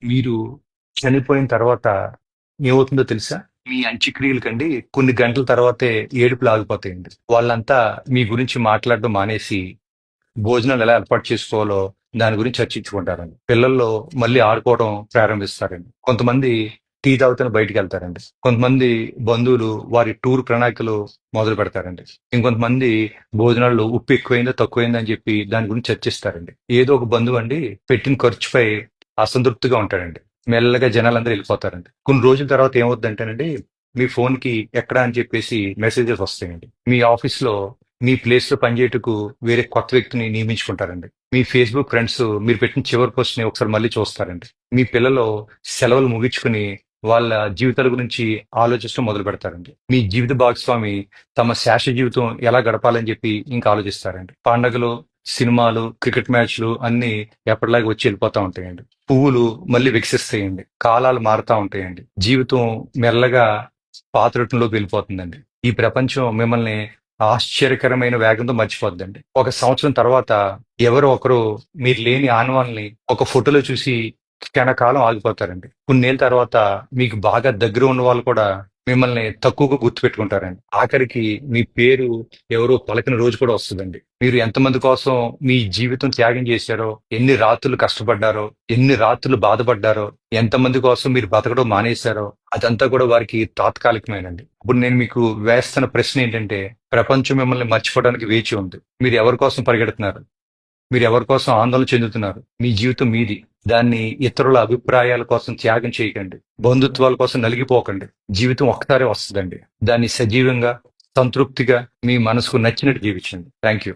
మీరు చనిపోయిన తర్వాత ఏమవుతుందో తెలుసా? మీ అంత్యక్రియలకండి కొన్ని గంటల తర్వాతే ఏడుపులు ఆగిపోతాయండి. వాళ్ళంతా మీ గురించి మాట్లాడడం మానేసి భోజనాలు ఎలా ఏర్పాటు చేసుకోవాలో దాని గురించి చర్చించుకుంటారండి. పిల్లల్లో మళ్ళీ ఆడుకోవడం ప్రారంభిస్తారండి. కొంతమంది టీ తాగుతూనే బయటికి వెళ్తారండి. కొంతమంది బంధువులు వారి టూర్ ప్రణాళికలు మొదలు పెడతారండి. ఇంకొంతమంది భోజనాల్లో ఉప్పు ఎక్కువైందో తక్కువైందో అని చెప్పి దాని గురించి చర్చిస్తారండి. ఏదో ఒక బంధువు అండి పెట్టిన ఖర్చుపై అసంతృప్తిగా ఉంటాడండి. మెల్లగా జనాలందరూ వెళ్ళిపోతారండి. కొన్ని రోజుల తర్వాత ఏమవుద్దంటేనండి మీ ఫోన్ కి ఎక్కడ అని చెప్పేసి మెసేజెస్ వస్తాయండి. మీ ఆఫీస్ లో మీ ప్లేస్ లో పనిచేయటకు వేరే కొత్త వ్యక్తిని నియమించుకుంటారండి. మీ ఫేస్బుక్ ఫ్రెండ్స్ మీరు పెట్టిన చివరి పోస్ట్ ని ఒకసారి మళ్ళీ చూస్తారండి. మీ పిల్లలు సెలవులు ముగించుకుని వాళ్ళ జీవితాల గురించి ఆలోచించడం మొదలు పెడతారండి. మీ జీవిత భాగస్వామి తమ శాశ్వత జీవితం ఎలా గడపాలని చెప్పి ఇంకా ఆలోచిస్తారండి. పండగలు, సినిమాలు, క్రికెట్ మ్యాచ్లు అన్ని ఎప్పటిలాగా వచ్చి వెళ్ళిపోతా ఉంటాయండి. పువ్వులు మళ్ళీ వికసిస్తాయండి. కాలాలు మారుతా ఉంటాయండి. జీవితం మెల్లగా పాత రూపంలోకి వెళ్ళిపోతుందండి. ఈ ప్రపంచం మిమ్మల్ని ఆశ్చర్యకరమైన వేగంతో మర్చిపోద్దండి. ఒక సంవత్సరం తర్వాత ఎవరో ఒకరు మీరు లేని ఆనవాల్ని ఒక ఫోటోలో చూసి క్షణకాలం ఆగిపోతారండి. కొన్నేళ్ళ తర్వాత మీకు బాగా దగ్గర ఉన్న వాళ్ళు కూడా మిమ్మల్ని తక్కువగా గుర్తుపెట్టుకుంటారండి. ఆఖరికి మీ పేరు ఎవరో పలికిన రోజు కూడా వస్తుందండి. మీరు ఎంతమంది కోసం మీ జీవితం త్యాగం చేశారో, ఎన్ని రాత్రులు కష్టపడ్డారో, ఎన్ని రాత్రులు బాధపడ్డారో, ఎంతమంది కోసం మీరు బతకడం మానేశారో అదంతా కూడా వారికి తాత్కాలికమేనండి. ఇప్పుడు నేను మీకు వేస్తున్న ప్రశ్న ఏంటంటే, ప్రపంచం మిమ్మల్ని మర్చిపోవడానికి వేచి ఉంది. మీరు ఎవరి కోసం పరిగెడుతున్నారు? మీరు ఎవరి కోసం ఆందోళన చెందుతున్నారు? మీ జీవితం మీది. దాన్ని ఇతరుల అభిప్రాయాల కోసం త్యాగం చేయకండి. బంధుత్వాల కోసం నలిగిపోకండి. జీవితం ఒక్కసారే వస్తుందండి. దాన్ని సజీవంగా, సంతృప్తిగా, మీ మనసుకు నచ్చినట్టు జీవించండి. Thank you.